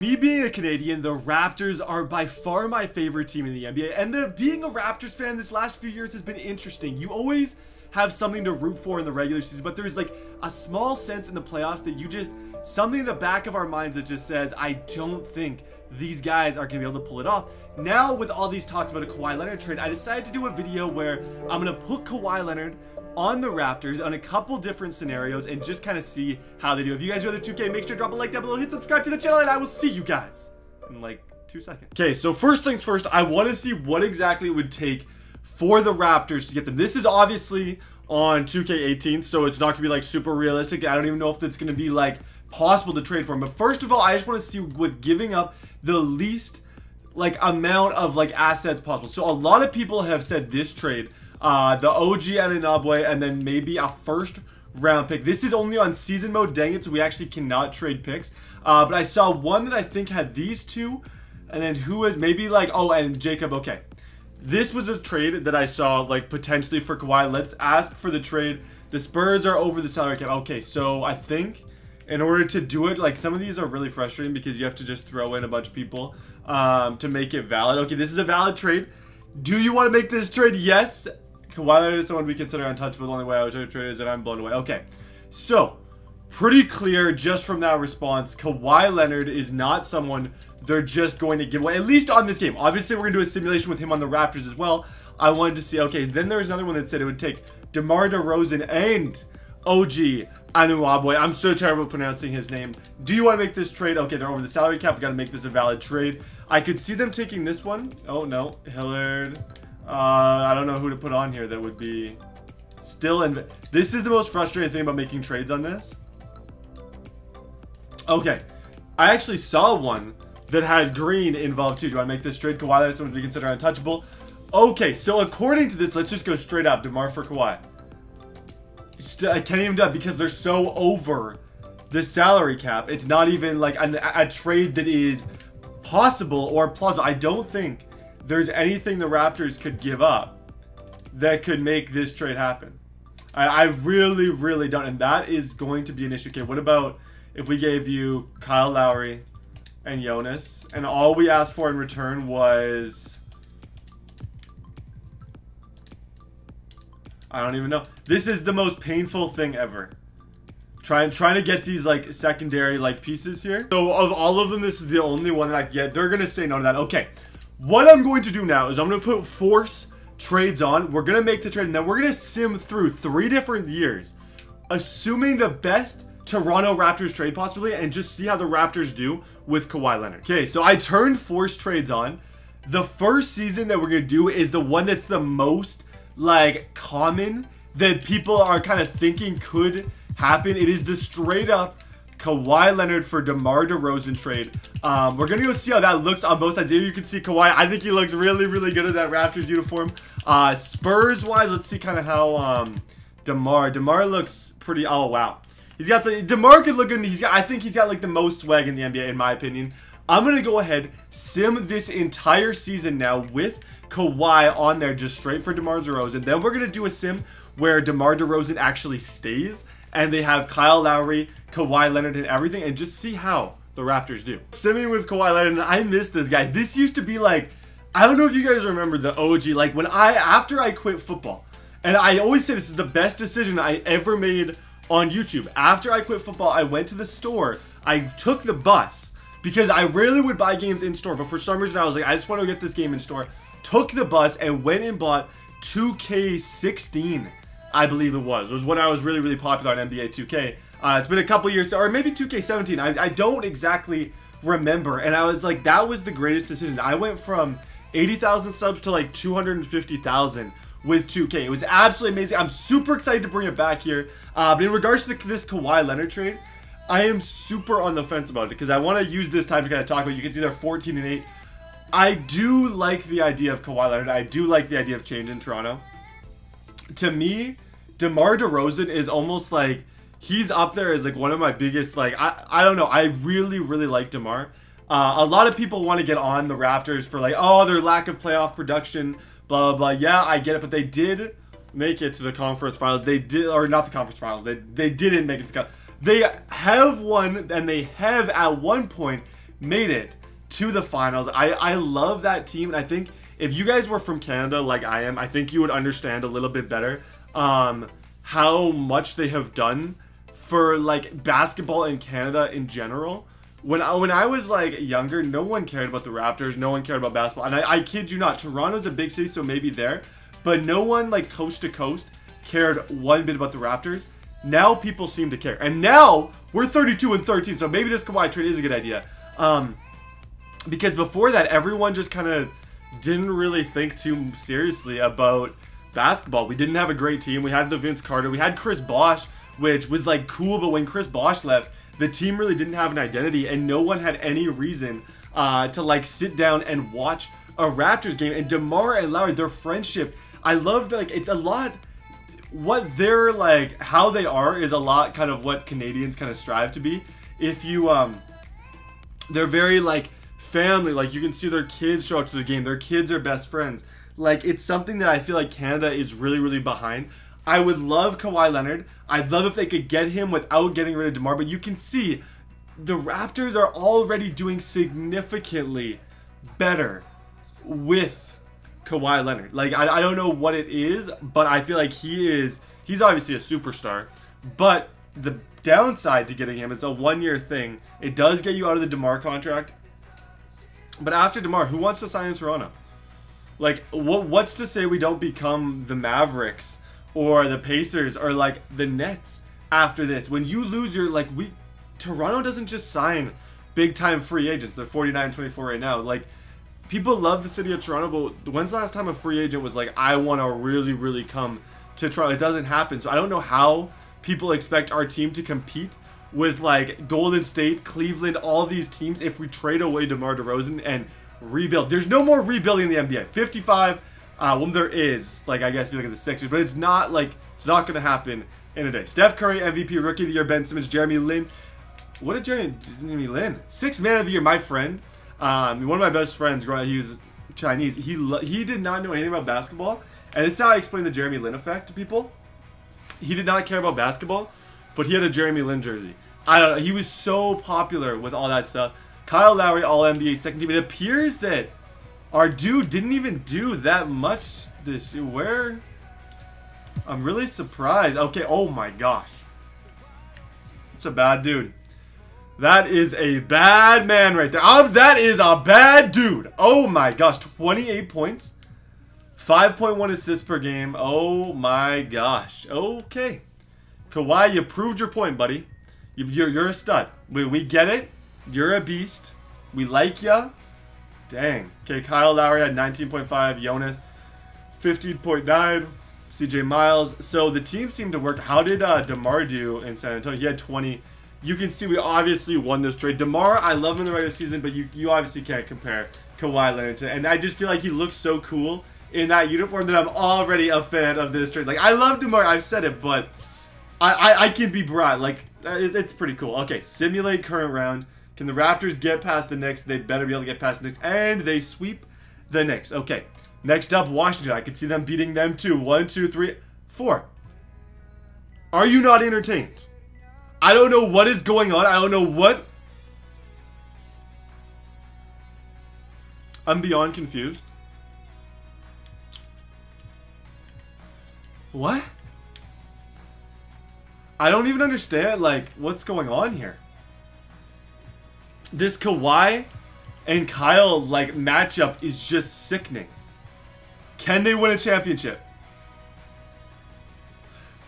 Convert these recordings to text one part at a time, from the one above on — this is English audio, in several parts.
Me being a Canadian, the Raptors are by far my favorite team in the NBA, and being a Raptors fan this last few years has been interesting. You always have something to root for in the regular season, but there's like a small sense in the playoffs that you just, something in the back of our minds that just says, I don't think these guys are going to be able to pull it off. Now, with all these talks about a Kawhi Leonard trade, I decided to do a video where I'm going to put Kawhi Leonard on the Raptors on a couple different scenarios and just kind of see how they do. If you guys are the 2K, make sure to drop a like down below, hit subscribe to the channel, and I will see you guys in like 2 seconds. Okay, so first things first, I want to see what exactly it would take for the Raptors to get them. This is obviously on 2K18, so it's not going to be like super realistic. I don't even know if it's going to be like possible to trade for him. But first of all, I just want to see with giving up the least like amount of like assets possible. So a lot of people have said this trade, the OG Anunoby, and then maybe a first round pick. This is only on season mode, dang it, so we actually cannot trade picks. But I saw one that I think had these two, and then who is maybe like, oh, and Jacob, okay. This was a trade that I saw like potentially for Kawhi. Let's ask for the trade. The Spurs are over the salary cap. Okay, so I think in order to do it, like some of these are really frustrating because you have to just throw in a bunch of people to make it valid. Okay, this is a valid trade. Do you want to make this trade? Yes. Kawhi Leonard is someone we consider untouchable. The only way I would try to trade is if I'm blown away. Okay, so pretty clear just from that response. Kawhi Leonard is not someone they're just going to give away, at least on this game. Obviously, we're going to do a simulation with him on the Raptors as well. I wanted to see, okay, then there's another one that said it would take DeMar DeRozan and OG Anunoby. I'm so terrible pronouncing his name. Do you want to make this trade? Okay, they're over the salary cap. We got to make this a valid trade. I could see them taking this one. Oh, no. Hillard. I don't know who to put on here that would be still in. This is the most frustrating thing about making trades on this. Okay. I actually saw one that had Green involved too. Do I make this trade? Kawhi Leonard is someone to be considered untouchable. Okay, so according to this, let's just go straight up. DeMar for Kawhi. I can't even do that because they're so over the salary cap. It's not even like a trade that is possible or plausible. I don't think there's anything the Raptors could give up that could make this trade happen. I really, really don't. And that is going to be an issue. Okay, what about if we gave you Kyle Lowry and Jonas, and all we asked for in return was, I don't even know. This is the most painful thing ever. Trying to get these like secondary like pieces here. So of all of them, this is the only one that I can get. They're gonna say no to that. Okay, what I'm going to do now is I'm gonna put force trades on. We're gonna make the trade, and then we're gonna sim through 3 different years, assuming the best Toronto Raptors trade possibly, and just see how the Raptors do with Kawhi Leonard. Okay, so I turned force trades on. The first season that we're gonna do is the one that's the most like common, that people are kind of thinking could happen. It is the straight up Kawhi Leonard for DeMar DeRozan trade. We're gonna go see how that looks on both sides. Here you can see Kawhi. I think he looks really, really good in that Raptors uniform. Spurs wise, let's see kind of how DeMar looks pretty. Oh wow. He's got the DeMar could look good. I think he's got like the most swag in the NBA in my opinion. I'm gonna go ahead, sim this entire season now with Kawhi on there, just straight for DeMar DeRozan. Then we're gonna do a sim where DeMar DeRozan actually stays, and they have Kyle Lowry, Kawhi Leonard, and everything, and just see how the Raptors do. Simming with Kawhi Leonard, and I miss this guy. This used to be like, I don't know if you guys remember the OG, like when after I quit football, and I always say this is the best decision I ever made on YouTube. After I quit football, I went to the store. I took the bus because I rarely would buy games in store, but for some reason I was like, I just want to get this game in store. Took the bus and went and bought 2K16, I believe it was when I was really, really popular on NBA 2K. It's been a couple years, or maybe 2K17. I don't exactly remember. And I was like, that was the greatest decision. I went from 80,000 subs to like 250,000 with 2K. It was absolutely amazing. I'm super excited to bring it back here. But in regards to this Kawhi Leonard trade, I am super on the fence about it because I want to use this time to kind of talk about. You can see they're 14-8. I do like the idea of Kawhi Leonard. I do like the idea of change in Toronto. To me, DeMar DeRozan is almost like, he's up there as like one of my biggest, like, I don't know. I really, really like DeMar. A lot of people want to get on the Raptors for like, oh, their lack of playoff production, blah, blah, blah. Yeah, I get it. But they did make it to the conference finals. They did, or not the conference finals. They didn't make it to the conference. They have won, and they have at one point made it to the finals. I love that team, and I think if you guys were from Canada like I am, I think you would understand a little bit better how much they have done for like basketball in Canada in general. When I was like younger, no one cared about the Raptors, no one cared about basketball, and I kid you not, Toronto's a big city, so maybe there, but no one like coast to coast cared one bit about the Raptors. Now people seem to care, and now we're 32-13, so maybe this Kawhi trade is a good idea. Because before that, everyone just kind of didn't really think too seriously about basketball. We didn't have a great team. We had the Vince Carter. We had Chris Bosh, which was like cool, but when Chris Bosh left, the team really didn't have an identity, and no one had any reason to like sit down and watch a Raptors game. And DeMar and Lowry, their friendship, I love, like, it's a lot. What they're like, how they are is a lot kind of what Canadians kind of strive to be. If you they're very like family, like you can see their kids show up to the game, their kids are best friends. Like, it's something that I feel like Canada is really, really behind. I would love Kawaii Leonard. I'd love if they could get him without getting rid of DeMar, but you can see the Raptors are already doing significantly better with Kawaii Leonard. Like, I don't know what it is, but I feel like he's obviously a superstar, but the downside to getting him, it's a one-year thing. It does get you out of the DeMar contract, but after DeMar, who wants to sign in Toronto? Like, what's to say we don't become the Mavericks or the Pacers or like the Nets after this? When you lose your, like, Toronto doesn't just sign big time free agents. They're 49-24 right now. Like, people love the city of Toronto, but when's the last time a free agent was like, I want to really, really come to Toronto? It doesn't happen. So I don't know how people expect our team to compete with like Golden State, Cleveland, all these teams if we trade away DeMar DeRozan and rebuild. There's no more rebuilding in the NBA. 55, well, there is, like, I guess if you look at the Sixers, but it's not like, it's not going to happen in a day. Steph Curry, MVP, Rookie of the Year, Ben Simmons, Jeremy Lin. What did Jeremy Lin? Sixth Man of the Year, my friend. One of my best friends growing up, he was Chinese. He did not know anything about basketball, and this is how I explain the Jeremy Lin effect to people. He did not care about basketball, but he had a Jeremy Lin jersey. I don't know. He was so popular with all that stuff. Kyle Lowry, All-NBA, second team. It appears that our dude didn't even do that much this year. Where? I'm really surprised. Okay, oh my gosh. It's a bad dude. That is a bad man right there. That is a bad dude. Oh my gosh, 28 points. 5.1 assists per game. Oh my gosh. Okay. Kawhi, you proved your point, buddy. You're a stud. We get it. You're a beast. We like ya. Dang. Okay, Kyle Lowry had 19.5. Jonas, 15.9. CJ Miles. So the team seemed to work. How did DeMar do in San Antonio? He had 20. You can see we obviously won this trade. DeMar, I love him in the regular season, but you obviously can't compare Kawhi Leonard to. And I just feel like he looks so cool in that uniform that I'm already a fan of this trade. Like, I love DeMar. I've said it, but I can be brought. Like, it's pretty cool. Okay, simulate current round. Can the Raptors get past the Knicks? They better be able to get past the Knicks. And they sweep the Knicks. Okay. Next up, Washington. I could see them beating them too. 1, 2, 3, 4. Are you not entertained? I don't know what is going on. I don't know what. I'm beyond confused. What? I don't even understand, like, what's going on here. This Kawhi and Kyle, like, matchup is just sickening. Can they win a championship?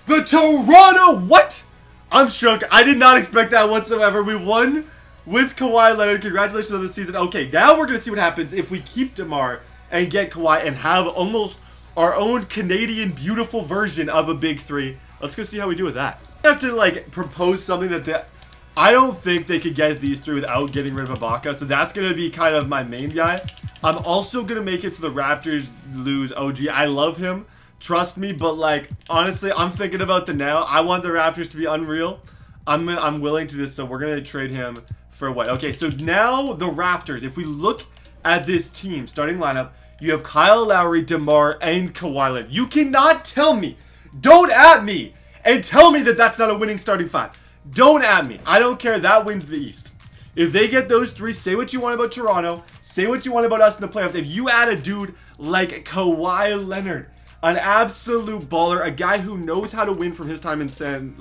The Toronto, what? I'm shook. I did not expect that whatsoever. We won with Kawhi Leonard. Congratulations on the season. Okay, now we're going to see what happens if we keep DeMar and get Kawhi and have almost our own Canadian beautiful version of a big three. Let's go see how we do with that. I have to, like, propose something that I don't think they could get these three without getting rid of Ibaka. So that's going to be kind of my main guy. I'm also going to make it to the Raptors lose OG. I love him. Trust me. But, like, honestly, I'm thinking about the now. I want the Raptors to be unreal. I'm willing to this. So we're going to trade him for what? Okay, so now the Raptors. If we look at this team, starting lineup, you have Kyle Lowry, DeMar, and Kawhi Leonard. You cannot tell me. Don't at me and tell me that that's not a winning starting five. Don't at me. I don't care. That wins the East. If they get those three, say what you want about Toronto, say what you want about us in the playoffs. If you add a dude like Kawaii Leonard, an absolute baller, a guy who knows how to win from his time in San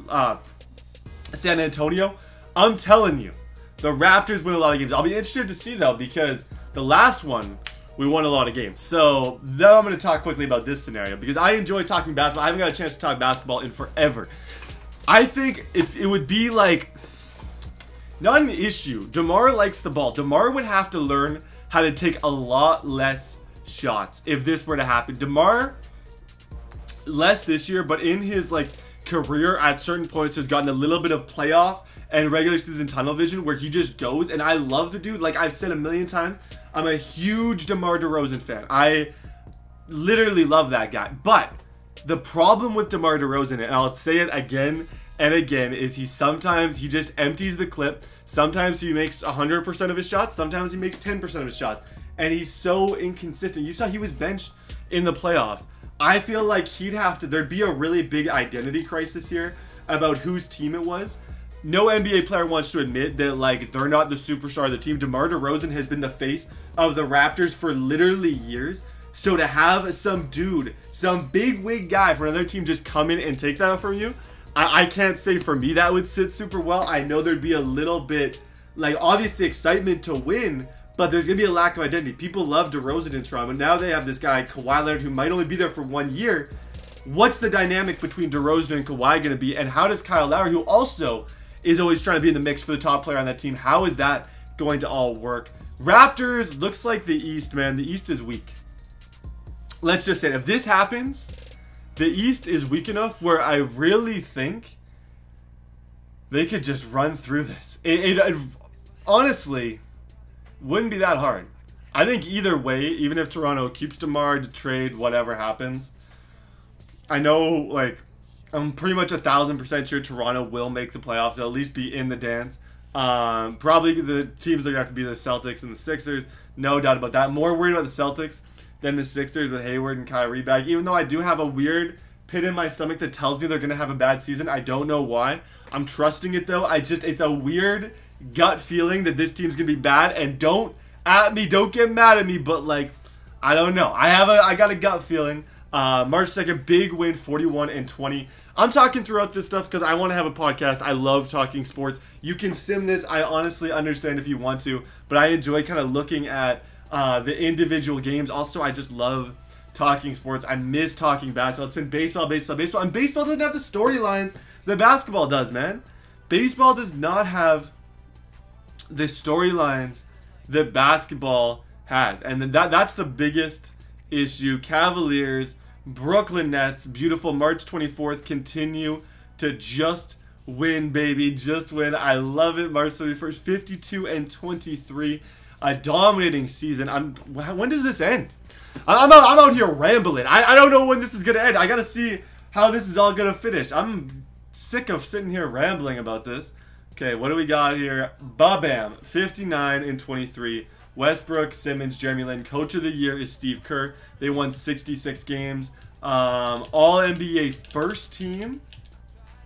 Antonio, I'm telling you, the Raptors win a lot of games. I'll be interested to see, though, because the last one, we won a lot of games. So, now I'm going to talk quickly about this scenario, because I enjoy talking basketball. I haven't got a chance to talk basketball in forever. I think it would be like, not an issue. DeMar likes the ball. DeMar would have to learn how to take a lot less shots if this were to happen. DeMar, less this year, but in his like career at certain points has gotten a little bit of playoff and regular season tunnel vision where he just goes, and I love the dude. Like I've said a million times, I'm a huge DeMar DeRozan fan. I literally love that guy. But the problem with DeMar DeRozan, and I'll say it again and again, is he just empties the clip. Sometimes he makes 100% of his shots. Sometimes he makes 10% of his shots. And he's so inconsistent. You saw he was benched in the playoffs. I feel like there'd be a really big identity crisis here about whose team it was. No NBA player wants to admit that, like, they're not the superstar of the team. DeMar DeRozan has been the face of the Raptors for literally years. So to have some dude, some big wig guy for another team just come in and take that from you, I can't say for me that would sit super well. I know there'd be a little bit, like, obviously excitement to win, but there's going to be a lack of identity. People love DeRozan in Toronto, and now they have this guy, Kawaii Leonard, who might only be there for 1 year. What's the dynamic between DeRozan and Kawhi going to be? And how does Kyle Lowry, who also is always trying to be in the mix for the top player on that team, how is that going to all work? Raptors, looks like the East, man. The East is weak. Let's just say, if this happens, the East is weak enough where I really think they could just run through this. It honestly wouldn't be that hard. I think either way, even if Toronto keeps DeMar to trade, whatever happens, I know, like, I'm pretty much 1,000% sure Toronto will make the playoffs. They'll at least be in the dance. Probably the teams that are going to have to be the Celtics and the Sixers. No doubt about that. More worried about the Celtics than the Sixers with Hayward and Kyrie back. Even though I do have a weird pit in my stomach that tells me they're going to have a bad season. I don't know why. I'm trusting it, though. It's a weird gut feeling that this team's going to be bad. And don't get mad at me, but, like, I don't know. I got a gut feeling. March 2nd, big win, 41-20. I'm talking throughout this stuff because I want to have a podcast. I love talking sports. You can sim this. I honestly understand if you want to, but I enjoy kind of looking at the individual games. Also, I just love talking sports. I miss talking basketball. It's been baseball. And baseball doesn't have the storylines that basketball does, man. Baseball does not have the storylines that basketball has. And then that's the biggest issue. Cavaliers, Brooklyn Nets, beautiful March 24th, continue to just win, baby. Just win. I love it. March 31st, 52-23. A dominating season. When does this end? I'm out here rambling. I don't know when this is going to end. I got to see how this is all going to finish. I'm sick of sitting here rambling about this. Okay, what do we got here? Ba-bam. 59-23. Westbrook, Simmons, Jeremy Lin. Coach of the Year is Steve Kerr. They won 66 games. All-NBA first team.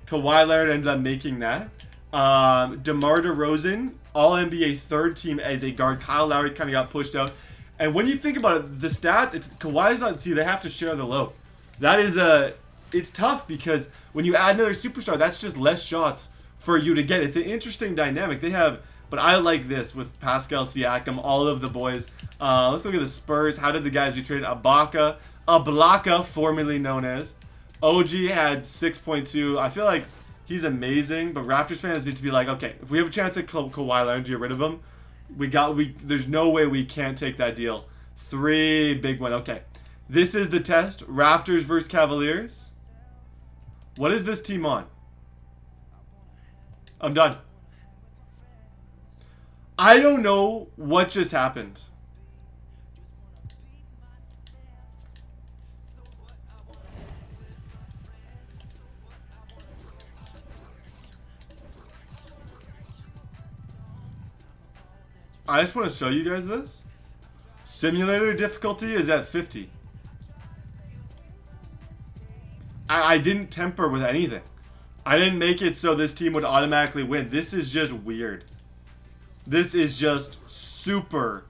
Kawhi Leonard ended up making that. DeMar DeRozan, All-NBA third team as a guard. Kyle Lowry kind of got pushed out. And when you think about it, the stats, Kawhi's not, see, they have to share the load. That is it's tough because when you add another superstar, that's just less shots for you to get. It's an interesting dynamic. They have, but I like this with Pascal Siakam, all of the boys. Let's look at the Spurs. How did the guys we traded? Ablaka, formerly known as. OG had 6.2. I feel like he's amazing, but Raptors fans need to be like, okay, if we have a chance at Kawhi Leonard to get rid of him, there's no way we can't take that deal. 3 big win. Okay, this is the test. Raptors versus Cavaliers. What is this team on? I'm done. I don't know what just happened. I just want to show you guys this. Simulator difficulty is at 50. I didn't temper with anything. I didn't make it so this team would automatically win. This is just weird. This is just super,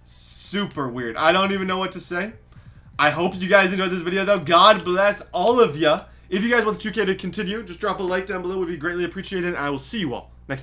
super weird. I don't even know what to say. I hope you guys enjoyed this video, though. God bless all of you. If you guys want the 2K to continue, just drop a like down below. It would be greatly appreciated. And I will see you all next time.